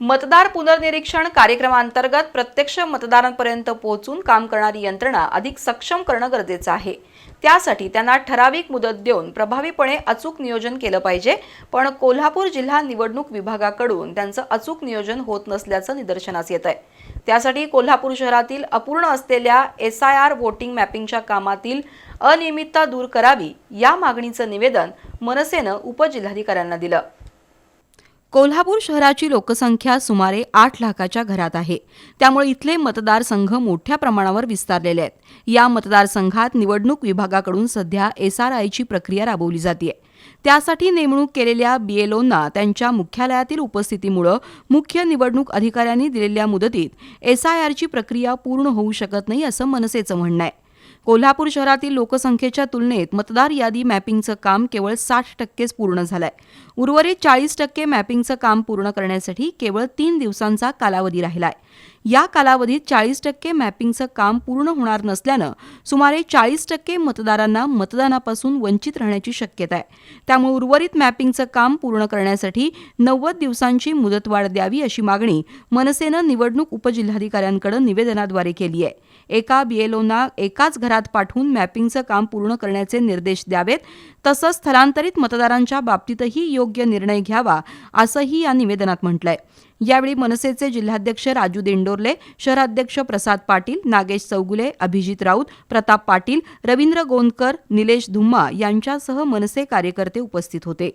मतदार पुनर्निरीक्षण कार्यक्रमांतर्गत प्रत्यक्ष मतदारांपर्यंत पोहोचून काम करणारी यंत्रणा अधिक सक्षम करणं गरजेचं आहे। त्यासाठी त्यांना ठराविक मुदत देऊन प्रभावीपणे अचूक नियोजन केलं पाहिजे, पण कोल्हापूर जिल्हा निवडणूक विभागाकडून त्यांचं अचूक नियोजन होत नसल्याचं निदर्शनास येत आहे। त्यासाठी कोल्हापूर शहरातील अपूर्ण असलेल्या SIR वोटिंग मॅपिंगच्या कामातील अनियमितता दूर करावी या मागणीचं निवेदन मनसेनं उपजिल्हाधिकाऱ्यांना दिलं। कोल्हापूर शहराची लोकसंख्या सुमारे 8 लाखाच्या घरात आहे। त्यामुळे इथले मतदारसंघ मोठ्या प्रमाणावर विस्तारलेले आहेत। या मतदारसंघात निवडणूक विभागाकडून सध्या SRIची प्रक्रिया राबवली जाते। त्यासाठी नेमणूक केलेल्या BLOंना त्यांच्या मुख्यालयातील उपस्थितीमुळे मुख्य निवडणूक अधिकाऱ्यांनी दिलेल्या मुदतीत SIRची प्रक्रिया पूर्ण होऊ शकत नाही असं मनसेचं म्हणणं आहे। कोल्हापूर शहरातील लोकसंख्येच्या तुलनेत मतदार यादी मॅपिंगचं काम केवळ 60% पूर्ण झालंय। उर्वरित 40% मॅपिंगचं काम पूर्ण करण्यासाठी केवळ 3 दिवसांचा कालावधी राहिलाय। या कालावधीत 40% मॅपिंगचं काम पूर्ण होणार नसल्यानं सुमारे 40% मतदारांना मतदानापासून वंचित राहण्याची शक्यता आहे। त्यामुळे उर्वरित मॅपिंगचं काम पूर्ण करण्यासाठी 90 दिवसांची मुदतवाढ द्यावी अशी मागणी मनसेनं निवडणूक उपजिल्हाधिकाऱ्यांकडे निवेदनाद्वारे केली आहे। एका BLOंना एकाच घरात पाठवून मॅपिंगचं काम पूर्ण करण्याचे निर्देश द्यावेत, तसंच स्थलांतरित मतदारांच्या बाबतीतही योग्य निर्णय घ्यावा असंही या निवेदनात म्हटलंय। यावेळी मनसेचे जिल्हाध्यक्ष राजू दिंडोरले, शहराध्यक्ष प्रसाद पाटील, नागेश चौगुले, अभिजित राऊत, प्रताप पाटील, रवींद्र गोंदकर, निलेश धुम्मा यांच्यासह मनसे कार्यकर्ते उपस्थित होते।